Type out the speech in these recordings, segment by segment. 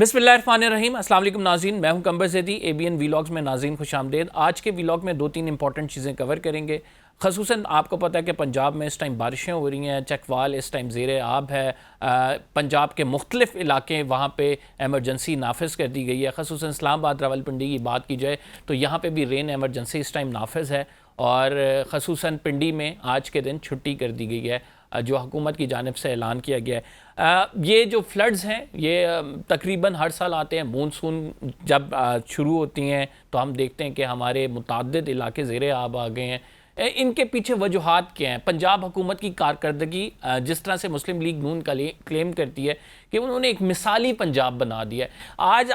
बिस्मिल्लाहिर्रहमानिर्रहीम। अस्सलाम वालेकुम नाज़रीन, मैं हूं कंबर ज़ैदी। ABN वीलॉग्स में नाज़रीन खुशामदीद। आज के वीलॉग में 2-3 इंपॉर्टेंट चीज़ें कवर करेंगे। ख़ुसूसन आपको पता है कि पंजाब में इस टाइम बारिशें हो रही हैं, चकवाल इस टाइम ज़ेरे आब है। पंजाब के मुख्तलिफ़ इलाके वहाँ पे एमरजेंसी नाफिज कर दी गई है। ख़ुसूसन इस्लामाबाद रावलपिंडी की बात की जाए तो यहाँ पे भी रेन एमरजेंसी इस टाइम नाफिज है और ख़ुसूसन पिंडी में आज के दिन छुट्टी कर दी गई है जो हुकूमत की जानिब से ऐलान किया गया है। ये जो फ्लड्स हैं ये तकरीबन हर साल आते हैं। मानसून जब शुरू होती हैं तो हम देखते हैं कि हमारे मुतअद्दिद इलाके ज़ेरे आब आ गए हैं। इनके पीछे वजूहात क्या हैं? पंजाब हुकूमत की कारकर्दगी जिस तरह से मुस्लिम लीग नून का क्लेम करती है कि उन्होंने एक मिसाली पंजाब बना दिया है। आज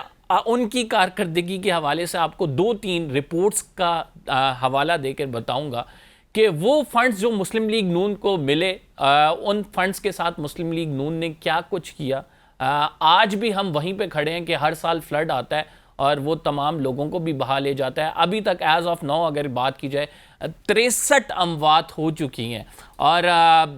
उनकी कारकर्दगी के हवाले से आपको 2-3 रिपोर्ट्स का हवाला देकर बताऊंगा कि वो फंड्स जो मुस्लिम लीग नून को मिले, उन फंड्स के साथ मुस्लिम लीग नून ने क्या कुछ किया। आज भी हम वहीं पे खड़े हैं कि हर साल फ्लड आता है और वो तमाम लोगों को भी बहा ले जाता है। अभी तक एज ऑफ नाउ अगर बात की जाए 63 अमवात हो चुकी हैं और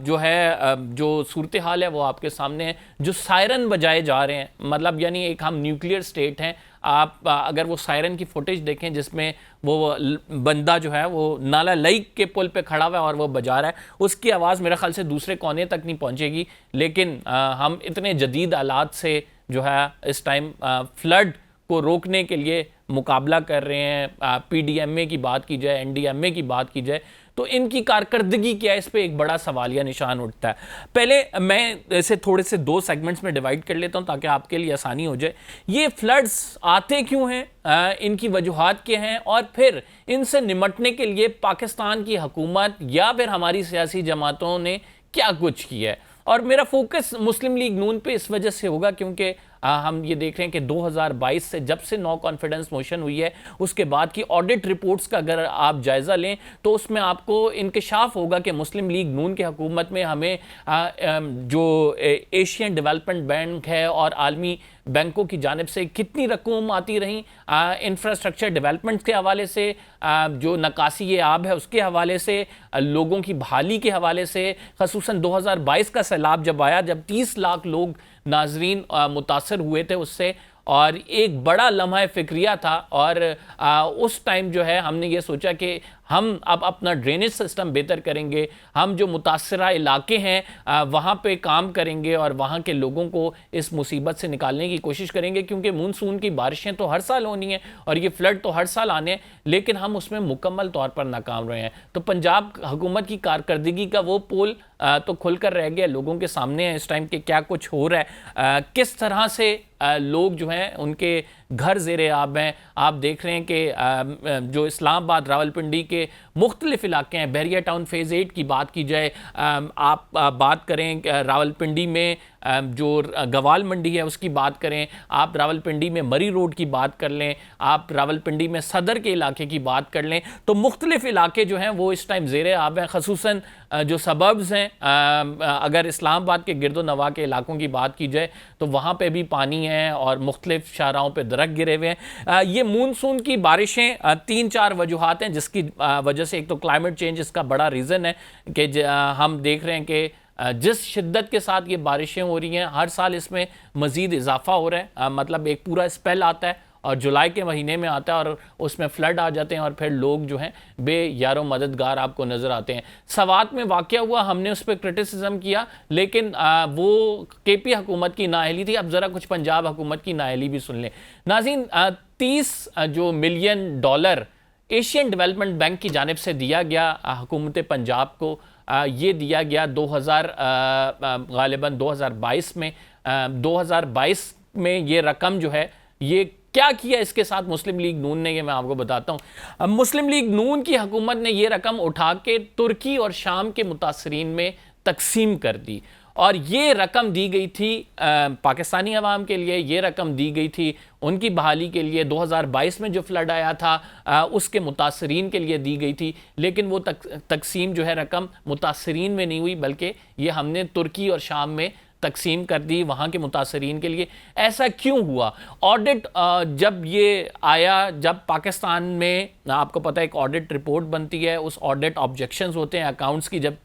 जो है जो सूरत हाल है वो आपके सामने है। जो सायरन बजाए जा रहे हैं, मतलब यानी एक हम न्यूक्लियर स्टेट हैं। आप अगर वो सायरन की फुटेज देखें जिसमें वो बंदा जो है वो नाला लई के पुल पे खड़ा हुआ है और वो बजा रहा है, उसकी आवाज़ मेरे ख्याल से दूसरे कोने तक नहीं पहुंचेगी। लेकिन हम इतने जदीद आलात से जो है इस टाइम फ्लड को रोकने के लिए मुकाबला कर रहे हैं। PDMA की बात की जाए, NDMA की बात की जाए तो इनकी कारकर्दगी क्या है, इस पे एक बड़ा सवालिया निशान उठता है। पहले मैं इसे थोड़े से 2 सेगमेंट्स में डिवाइड कर लेता हूं ताकि आपके लिए आसानी हो जाए। ये फ्लड्स आते क्यों हैं, इनकी वजूहात क्या हैं और फिर इनसे निमटने के लिए पाकिस्तान की हुकूमत या फिर हमारी सियासी जमातों ने क्या कुछ किया है। और मेरा फोकस मुस्लिम लीग नून पे इस वजह से होगा क्योंकि हम ये देख रहे हैं कि 2022 से जब से नो कॉन्फिडेंस मोशन हुई है उसके बाद की ऑडिट रिपोर्ट्स का अगर आप जायज़ा लें तो उसमें आपको इंकशाफ होगा कि मुस्लिम लीग नून की हुकूमत में हमें जो एशियन डेवलपमेंट बैंक है और आलमी बैंकों की जानिब से कितनी रकूम आती रही, इंफ्रास्ट्रक्चर डेवलपमेंट के हवाले से, जो नकासी आब है उसके हवाले से, लोगों की बहाली के हवाले से। ख़ुसूसन 2022 का सैलाब जब आया, जब 30 लाख लोग नाजरीन मुतासर हुए थे उससे, और एक बड़ा लम्हा फ़िक्रिया था। और उस टाइम जो है हमने ये सोचा कि हम अब अपना ड्रेनेज सिस्टम बेहतर करेंगे, हम जो मुतासरा इलाके हैं वहाँ पे काम करेंगे और वहाँ के लोगों को इस मुसीबत से निकालने की कोशिश करेंगे क्योंकि मानसून की बारिशें तो हर साल होनी हैं और ये फ्लड तो हर साल आने हैं, लेकिन हम उसमें मुकम्मल तौर पर नाकाम रहे हैं। तो पंजाब हुकूमत की कारकर्दगी का वो पोल तो खुलकर रह गया, लोगों के सामने है इस टाइम के क्या कुछ हो रहा है, किस तरह से लोग जो हैं उनके घर ज़ेरे आब हैं। आप देख रहे हैं कि जो इस्लामाबाद रावलपिंडी के मुख्तलिफ इलाके हैं, बहरिया टाउन फ़ेज़ 8 की बात की जाए, आप बात करें रावलपिंडी में जो गवाल मंडी है उसकी बात करें, आप रावलपिंडी में मरी रोड की बात कर लें, आप रावलपिंडी में सदर के इलाके की बात कर लें, तो मुख्तलिफ इलाके जो हैं वो इस टाइम ज़ेरे आब हैं। ख़ुसूसन जो सबब्स हैं, अगर इस्लामाबाद के गिरदो नवा के इलाकों की बात की जाए तो वहाँ पे भी पानी है और मुख्तलिफ शाहराहों पे दरख्त गिरे हुए हैं। ये मानसून की बारिशें 3-4 वजूहात हैं जिसकी वजह से, एक तो क्लाइमेट चेंज इसका बड़ा रीज़न है कि हम देख रहे हैं कि जिस शिद्दत के साथ ये बारिशें हो रही हैं हर साल इसमें मज़ीद इजाफा हो रहा है। मतलब एक पूरा स्पेल आता है और जुलाई के महीने में आता है और उसमें फ्लड आ जाते हैं और फिर लोग जो हैं बेयारो मददगार आपको नज़र आते हैं। सवात में वाक़या हुआ, हमने उस पर क्रिटिसिज्म किया, लेकिन वो KP हुकूमत की नाअहली थी। अब ज़रा कुछ पंजाब हुकूमत की नाअहली भी सुन लें नाज़रीन। 30 जो million dollar Asian development bank की जानिब से दिया गया हुकूमत पंजाब को, ये दिया गया गालिबन 2022 में। 2022 में ये रकम जो है ये क्या किया इसके साथ मुस्लिम लीग नून ने, ये मैं आपको बताता हूँ। मुस्लिम लीग नून की हुकूमत ने ये रकम उठा के तुर्की और शाम के मुतासरीन में तकसीम कर दी और ये रकम दी गई थी पाकिस्तानी अवाम के लिए, ये रकम दी गई थी उनकी बहाली के लिए। 2022 में जो फ्लड आया था उसके मुतासरीन के लिए दी गई थी, लेकिन वो तकसीम जो है रकम मुतासरीन में नहीं हुई बल्कि ये हमने तुर्की और शाम में तकसीम कर दी वहाँ के मुतासरीन के लिए। ऐसा क्यों हुआ? ऑडिट जब ये आया, जब पाकिस्तान में आपको पता है एक ऑडिट रिपोर्ट बनती है, उस ऑडिट ऑब्जेक्शंस होते हैं अकाउंट्स की, जब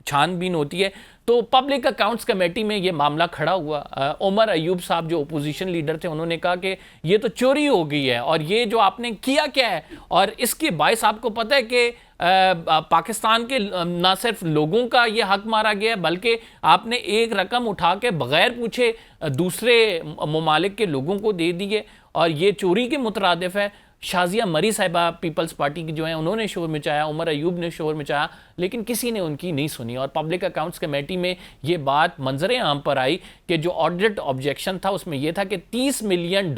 छानबीन होती है। तो पब्लिक अकाउंट्स कमेटी में ये मामला खड़ा हुआ। उमर अयूब साहब जो ओपोजिशन लीडर थे, उन्होंने कहा कि ये तो चोरी हो गई है और ये जो आपने किया क्या है। और इसके बायस आपको पता है कि पाकिस्तान के ना सिर्फ लोगों का ये हक मारा गया है, बल्कि आपने एक रकम उठा के बगैर पूछे दूसरे ममालिक के लोगों को दे दी है और ये चोरी के मुतरादिफ है। शाजिया मरी साहिबा पीपल्स पार्टी की जो है, उन्होंने शोर मचाया, उमर अयूब ने शोर मचाया, लेकिन किसी ने उनकी नहीं सुनी। और पब्लिक अकाउंट्स कमेटी में ये बात मंजर आम पर आई कि जो ऑडिट ऑब्जेक्शन था उसमें यह था कि $30 मिलियन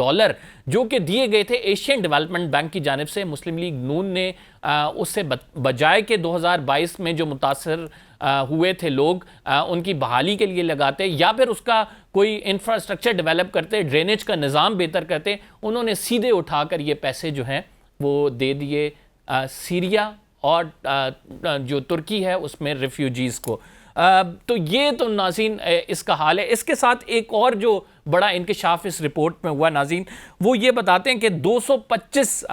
जो कि दिए गए थे एशियन डेवलपमेंट बैंक की जानिब से, मुस्लिम लीग नून ने उससे बजाय के 2022 में जो मुतासर हुए थे लोग उनकी बहाली के लिए लगाते या फिर उसका कोई इंफ्रास्ट्रक्चर डेवलप करते, ड्रेनेज का निज़ाम बेहतर करते, उन्होंने सीधे उठाकर ये पैसे जो हैं वो दे दिए सीरिया और जो तुर्की है उसमें रिफ्यूजीज़ को। तो ये तो नाज़रीन इसका हाल है। इसके साथ एक और जो बड़ा इंकशाफ इस रिपोर्ट में हुआ नाज़रीन, वो ये बताते हैं कि 225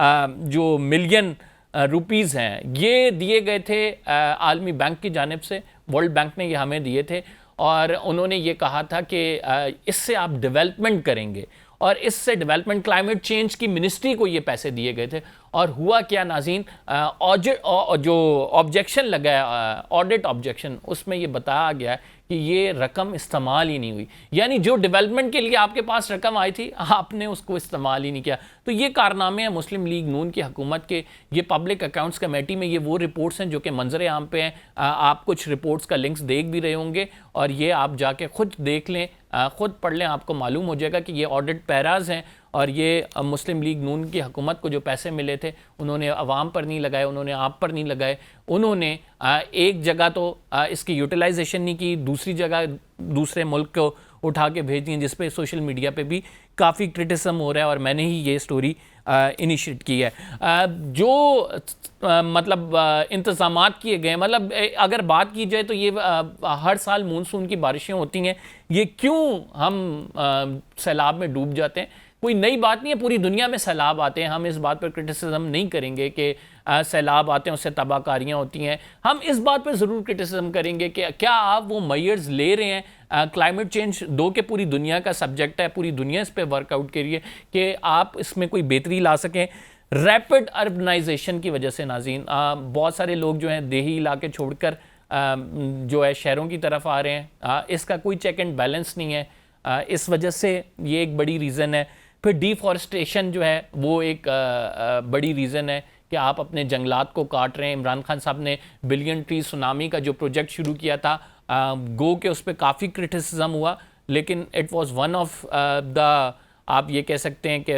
जो मिलियन रुपीज़ हैं ये दिए गए थे आलमी बैंक की जानिब से। वर्ल्ड बैंक ने ये हमें दिए थे और उन्होंने ये कहा था कि इससे आप डेवलपमेंट करेंगे और इससे डेवलपमेंट, क्लाइमेट चेंज की मिनिस्ट्री को ये पैसे दिए गए थे। और हुआ क्या नाज़रीन, जो ऑब्जेक्शन लगा है, ऑडिट ऑब्जेक्शन, उसमें ये बताया गया कि ये रकम इस्तेमाल ही नहीं हुई। यानी जो डेवलपमेंट के लिए आपके पास रकम आई थी, आपने उसको इस्तेमाल ही नहीं किया। तो ये कारनामे हैं मुस्लिम लीग नून की हुकूमत के। ये पब्लिक अकाउंट्स कमेटी में ये वो रिपोर्ट्स हैं जो कि मंजर आम पे हैं। आप कुछ रिपोर्ट्स का लिंक्स देख भी रहे होंगे और ये आप जाके खुद देख लें, खुद पढ़ लें, आपको मालूम हो जाएगा कि ये ऑडिट पैराज हैं और ये मुस्लिम लीग नून की हुकूमत को जो पैसे मिले थे उन्होंने अवाम पर नहीं लगाए, उन्होंने आप पर नहीं लगाए। उन्होंने एक जगह तो इसकी यूटिलाइजेशन नहीं की, दूसरी जगह दूसरे मुल्क को उठा के भेज दिए, जिस पे सोशल मीडिया पे भी काफ़ी क्रिटिसिज्म हो रहा है और मैंने ही ये स्टोरी इनिशिएट की है। जो मतलब इंतज़ामात किए गए, मतलब अगर बात की जाए तो ये हर साल मानसून की बारिशें होती हैं, ये क्यों हम सैलाब में डूब जाते हैं? कोई नई बात नहीं है, पूरी दुनिया में सैलाब आते हैं। हम इस बात पर क्रिटिसिज्म नहीं करेंगे कि सैलाब आते हैं उससे तबाहकारियाँ होती हैं। हम इस बात पर ज़रूर क्रिटिसिज्म करेंगे कि क्या आप वो मेजर्स ले रहे हैं। क्लाइमेट चेंज दो के पूरी दुनिया का सब्जेक्ट है, पूरी दुनिया इस पर वर्कआउट करिए कि आप इसमें कोई बेहतरी ला सकें। रैपिड अर्बनाइजेशन की वजह से नाज़रीन बहुत सारे लोग जो हैं देही इलाके छोड़कर जो है शहरों की तरफ आ रहे हैं। इसका कोई चेक एंड बैलेंस नहीं है, इस वजह से ये एक बड़ी रीज़न है। फिर डिफॉरेस्टेशन जो है वो एक बड़ी रीज़न है कि आप अपने जंगलात को काट रहे हैं। इमरान खान साहब ने बिलियन ट्री सुनामी का जो प्रोजेक्ट शुरू किया था, गो के उस पर काफ़ी क्रिटिसिज्म हुआ, लेकिन it was one of the, आप ये कह सकते हैं कि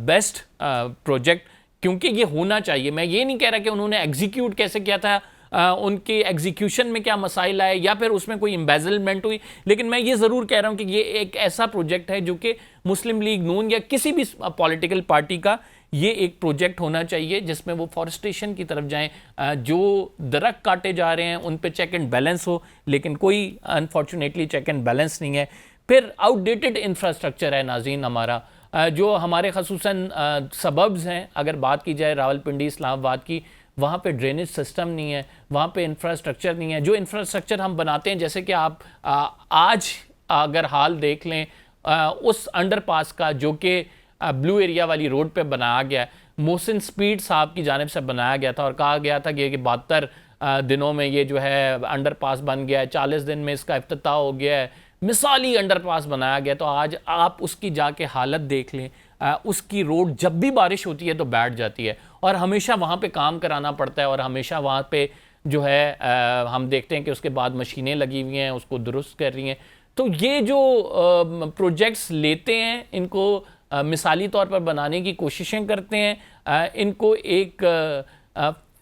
बेस्ट प्रोजेक्ट, क्योंकि ये होना चाहिए। मैं ये नहीं कह रहा कि उन्होंने एग्जीक्यूट कैसे किया था, उनके एग्जीक्यूशन में क्या मसाइल आए या फिर उसमें कोई एम्बेजलमेंट हुई, लेकिन मैं ये ज़रूर कह रहा हूँ कि ये एक ऐसा प्रोजेक्ट है जो कि मुस्लिम लीग नून या किसी भी पॉलिटिकल पार्टी का ये एक प्रोजेक्ट होना चाहिए जिसमें वो फॉरेस्टेशन की तरफ जाएं, जो दरख्त काटे जा रहे हैं उन पे चेक एंड बैलेंस हो, लेकिन कोई अनफॉर्चुनेटली चेक एंड बैलेंस नहीं है। फिर आउटडेटेड इंफ्रास्ट्रक्चर है नाज़रीन हमारा, जो हमारे खसूसन सबब्स हैं। अगर बात की जाए रावलपिंडी, इस्लामाबाद की, वहाँ पे ड्रेनेज सिस्टम नहीं है, वहाँ पे इंफ्रास्ट्रक्चर नहीं है। जो इंफ्रास्ट्रक्चर हम बनाते हैं, जैसे कि आप आज अगर हाल देख लें उस अंडरपास का जो कि ब्लू एरिया वाली रोड पे बनाया गया, मोहसिन स्पीड साहब की जानिब से बनाया गया था और कहा गया था कि 72 दिनों में ये जो है अंडरपास बन गया है, 40 दिन में इसका इफ्तिताह हो गया है, मिसाली अंडरपास बनाया गया। तो आज आप उसकी जाके हालत देख लें, उसकी रोड जब भी बारिश होती है तो बैठ जाती है और हमेशा वहाँ पे काम कराना पड़ता है और हमेशा वहाँ पे जो है हम देखते हैं कि उसके बाद मशीनें लगी हुई हैं उसको दुरुस्त कर रही हैं। तो ये जो प्रोजेक्ट्स लेते हैं, इनको मिसाली तौर पर बनाने की कोशिशें करते हैं, इनको एक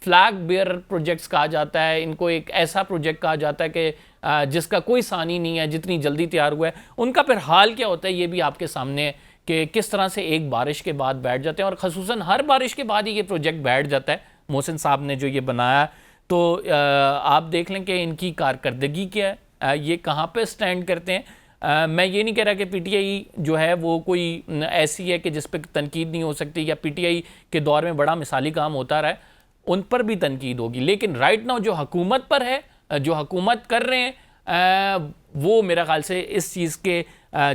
फ्लैग बेयर प्रोजेक्ट्स कहा जाता है, इनको एक ऐसा प्रोजेक्ट कहा जाता है कि जिसका कोई सानी नहीं है, जितनी जल्दी तैयार हुआ है। उनका फिर हाल क्या होता है ये भी आपके सामने है कि किस तरह से एक बारिश के बाद बैठ जाते हैं और ख़ुसूसन हर बारिश के बाद ही ये प्रोजेक्ट बैठ जाता है। मोहसिन साहब ने जो ये बनाया, तो आप देख लें कि इनकी कारकर्दगी क्या है, ये कहाँ पे स्टैंड करते हैं। मैं ये नहीं कह रहा कि पीटीआई जो है वो कोई ऐसी है कि जिस पे तनकीद नहीं हो सकती, या पीटीआई के दौर में बड़ा मिसाली काम होता रहा है, उन पर भी तनकीद होगी, लेकिन राइट नाउ जो हुकूमत पर है जो हुकूमत कर रहे हैं वो मेरा ख्याल से इस चीज़ के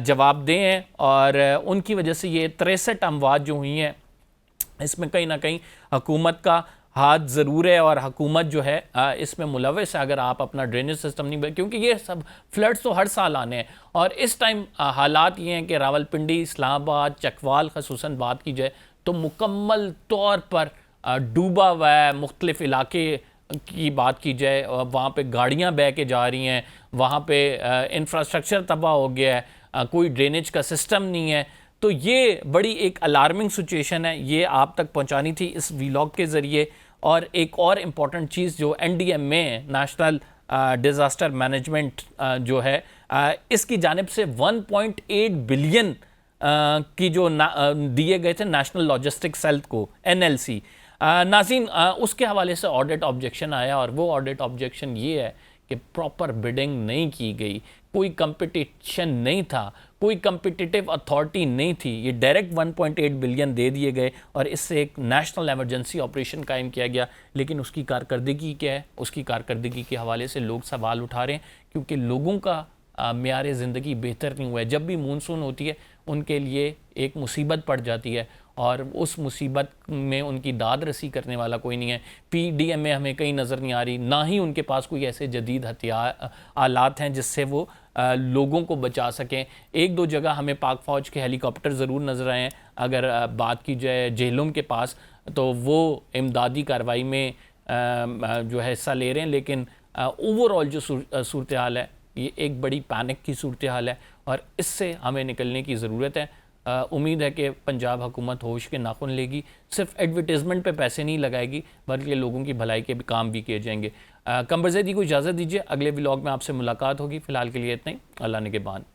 जवाबदेह हैं, और उनकी वजह से ये 63 अमवात जो हुई हैं इसमें कहीं ना कहीं हुकूमत का हाथ ज़रूर है, और हुकूमत जो है इसमें मुलविस है। अगर आप अपना ड्रेनेज सिस्टम नहीं क्योंकि ये सब फ्लड्स तो हर साल आने हैं, और इस टाइम हालात ये हैं कि रावलपिंडी, इस्लामाबाद, चकवाल खसूसन बात की जाए तो मुकम्मल तौर पर डूबा हुआ है। मुख्तलिफ इलाके की बात की जाए, वहाँ पे गाड़ियाँ बह के जा रही हैं, वहाँ पे इंफ्रास्ट्रक्चर तबाह हो गया है, कोई ड्रेनेज का सिस्टम नहीं है। तो ये बड़ी एक अलार्मिंग सिचुएशन है, ये आप तक पहुँचानी थी इस वीलॉग के ज़रिए। और एक और इम्पॉर्टेंट चीज़ जो NDMA नेशनल डिज़ास्टर मैनेजमेंट जो है इसकी जानिब से 1.8 बिलियन की जो दिए गए थे नेशनल लॉजिस्टिक्स हेल्थ को, NLC नाज़रीन, उसके हवाले से ऑडिट ऑब्जेक्शन आया, और वो ऑडिट ऑब्जेक्शन ये है कि प्रॉपर बिडिंग नहीं की गई, कोई कंपटीशन नहीं था, कोई कंपिटिटिव अथॉरिटी नहीं थी। ये डायरेक्ट 1.8 बिलियन दे दिए गए और इससे एक नेशनल इमरजेंसी ऑपरेशन कायम किया गया, लेकिन उसकी कारकर्दगी क्या है? उसकी कारकर्दगी के हवाले से लोग सवाल उठा रहे हैं, क्योंकि लोगों का मेयार ज़िंदगी बेहतर नहीं हुआ है। जब भी मानसून होती है उनके लिए एक मुसीबत पड़ जाती है, और उस मुसीबत में उनकी दाद रसी करने वाला कोई नहीं है। PDMA हमें कहीं नज़र नहीं आ रही, ना ही उनके पास कोई ऐसे जदीद हथियार आलात हैं जिससे वो लोगों को बचा सकें। एक दो जगह हमें पाक फ़ौज के हेलीकॉप्टर ज़रूर नज़र आए हैं। अगर बात की जाए जेहलुम के पास, तो वो इमदादी कार्रवाई में जो है हिस्सा ले रहे हैं, लेकिन ओवरऑल जो सूरत हाल है ये एक बड़ी पैनिक की सूरत हाल है, और इससे हमें निकलने की ज़रूरत है। उम्मीद है कि पंजाब हुकूमत होश के नाखुन लेगी, सिर्फ एडवर्टीज़मेंट पे पैसे नहीं लगाएगी, बल्कि लोगों की भलाई के भी काम भी किए जाएंगे। कंबर ज़ैदी को इजाज़त दीजिए, अगले व्लॉग में आपसे मुलाकात होगी। फ़िलहाल के लिए इतना ही, अल्लाह ने के बाद।